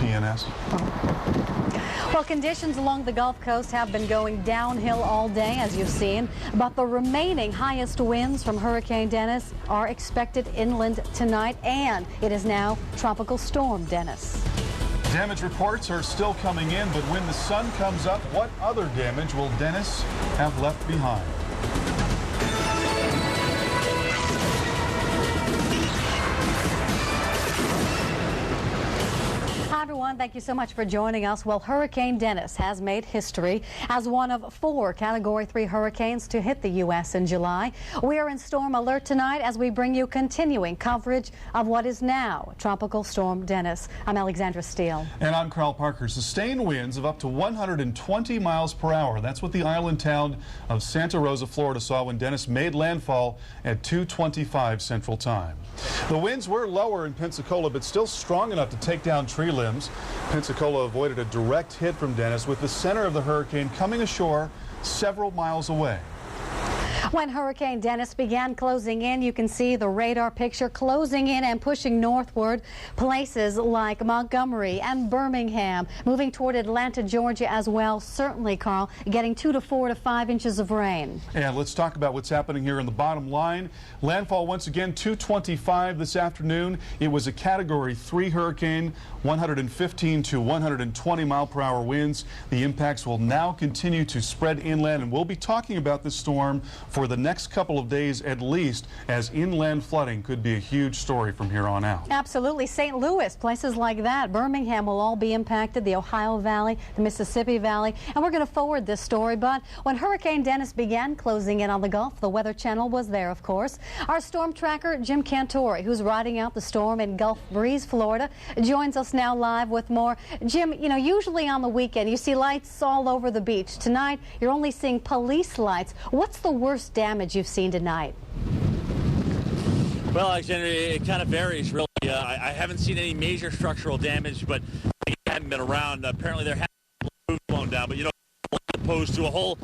TNS. Well, conditions along the Gulf Coast have been going downhill all day, as you've seen, but the remaining highest winds from Hurricane Dennis are expected inland tonight, and it is now Tropical Storm Dennis. Damage reports are still coming in, but when the sun comes up, what other damage will Dennis have left behind? Hi, everyone. Thank you so much for joining us. Well, Hurricane Dennis has made history as one of 4 Category 3 hurricanes to hit the U.S. in July. We are in storm alert tonight as we bring you continuing coverage of what is now Tropical Storm Dennis. I'm Alexandra Steele. And I'm Carl Parker. Sustained winds of up to 120 miles per hour. That's what the island town of Santa Rosa, Florida saw when Dennis made landfall at 2:25 Central Time. The winds were lower in Pensacola, but still strong enough to take down tree limbs. Pensacola avoided a direct hit from Dennis, with the center of the hurricane coming ashore several miles away. When Hurricane Dennis began closing in, you can see the radar picture closing in and pushing northward. Places like Montgomery and Birmingham, moving toward Atlanta, Georgia as well. Certainly, Carl, getting 2 to 4 to 5 inches of rain. And let's talk about what's happening here in the bottom line. Landfall once again 2:25 this afternoon. It was a Category 3 hurricane, 115 to 120 mile per hour winds. The impacts will now continue to spread inland, and we'll be talking about this storm for the next couple of days at least, as inland flooding could be a huge story from here on out. Absolutely. St. Louis, places like that. Birmingham will all be impacted, the Ohio Valley, the Mississippi Valley, and we're going to forward this story. But when Hurricane Dennis began closing in on the Gulf, the Weather Channel was there, of course. Our storm tracker, Jim Cantore, who's riding out the storm in Gulf Breeze, Florida, joins us now live with more. Jim, you know, usually on the weekend you see lights all over the beach. Tonight, you're only seeing police lights. What's the worst damage you've seen tonight? Well, Alexander, it kind of varies, really. I haven't seen any major structural damage, but I haven't been around. Apparently, there has been a roof blown down, but, you know, as opposed to a whole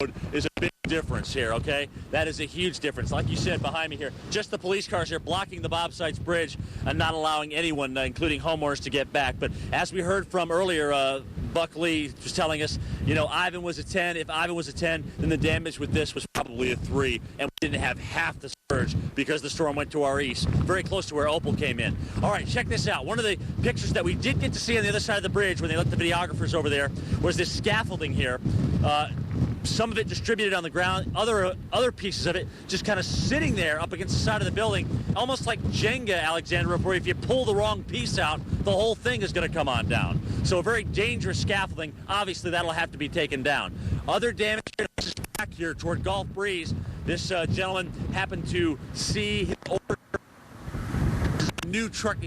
road is a big difference here, okay? That is a huge difference. Like you said behind me here, just the police cars here blocking the Bob Sides Bridge and not allowing anyone, including homeowners, to get back. But as we heard from earlier, Buck Lee was telling us, you know, Ivan was a 10. If Ivan was a 10, then the damage with this was probably a 3, and we didn't have half the surge because the storm went to our east, very close to where Opal came in. All right, check this out. One of the pictures that we did get to see on the other side of the bridge when they let the videographers over there was this scaffolding here. Some of it distributed on the ground, other pieces of it just kind of sitting there up against the side of the building, almost like Jenga, Alexandra, where if you pull the wrong piece out, the whole thing is going to come on down. So a very dangerous scaffolding. Obviously, that'll have to be taken down. Other damage back here toward Gulf Breeze. This gentleman happened to see his new truck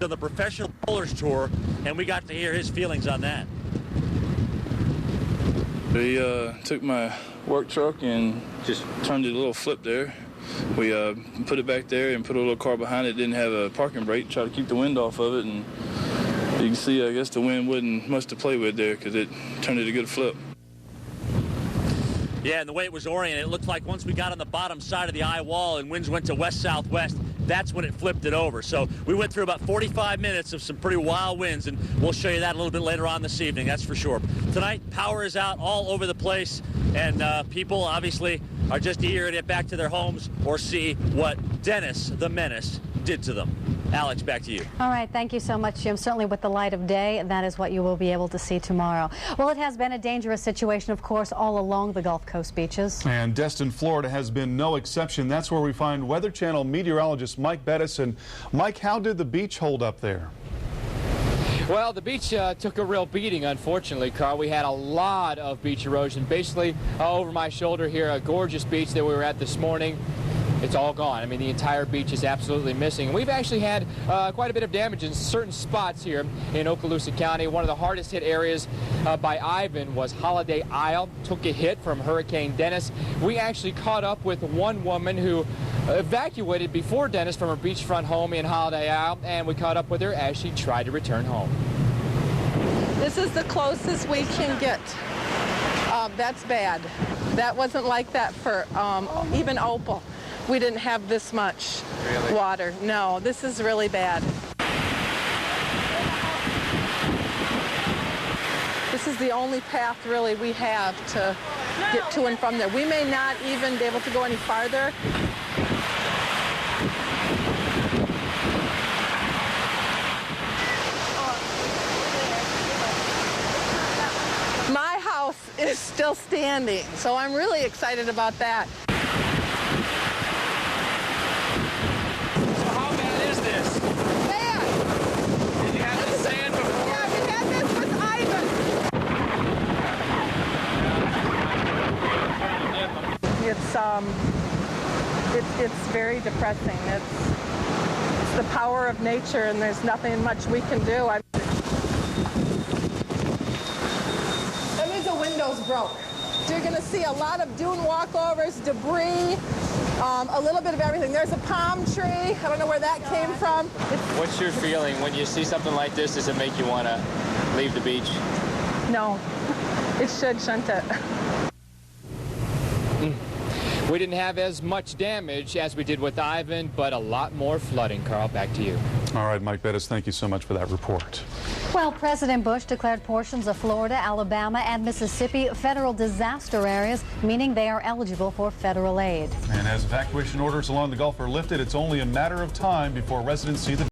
on the Professional Pullers Tour, and we got to hear his feelings on that. They took my work truck and just turned it a little flip there. We put it back there and put a little car behind it. Didn't have a parking brake, tried to keep the wind off of it, and you can see, I guess, the wind wasn't much to play with there because it turned it a good flip. Yeah, and the way it was oriented, it looked like once we got on the bottom side of the eye wall and winds went to west-southwest, that's when it flipped it over. So we went through about 45 minutes of some pretty wild winds, and we'll show you that a little bit later on this evening, that's for sure. Tonight, power is out all over the place, and people obviously are just eager to get back to their homes or see what Dennis the Menace did to them. Alex, back to you. All right, thank you so much, Jim. Certainly with the light of day, that is what you will be able to see tomorrow. Well, it has been a dangerous situation, of course, all along the Gulf Coast beaches. And Destin, Florida has been no exception. That's where we find Weather Channel meteorologist Mike Bettis. And Mike, how did the beach hold up there? Well, the beach took a real beating, unfortunately, Carl. We had a lot of beach erosion. Basically, over my shoulder here, a gorgeous beach that we were at this morning. It's all gone. I mean, the entire beach is absolutely missing. And we've actually had quite a bit of damage in certain spots here in Okaloosa County. One of the hardest hit areas by Ivan was Holiday Isle. Took a hit from Hurricane Dennis. We actually caught up with one woman who evacuated before Dennis from her beachfront home in Holiday Isle, and we caught up with her as she tried to return home. This is the closest we can get. That's bad. That wasn't like that for even Opal. We didn't have this much water. No, this is really bad. is the only path really we have to get to and from there. We may not even be able to go any farther. My house is still standing, so I'm really excited about that. So how bad is this? Bad. Did you have this sand before? Yeah, we had this with Ivan. It's very depressing. It's the power of nature, and there's nothing much we can do. That means the window's broke. You're going to see a lot of dune walkovers, debris, a little bit of everything. There's a palm tree. I don't know where that came from. What's your feeling when you see something like this? Does it make you want to leave the beach? No, it should, shouldn't it? We didn't have as much damage as we did with Ivan, but a lot more flooding. Carl, back to you. All right, Mike Bettis, thank you so much for that report. Well, President Bush declared portions of Florida, Alabama, and Mississippi federal disaster areas, meaning they are eligible for federal aid. And as evacuation orders along the Gulf are lifted, it's only a matter of time before residents see the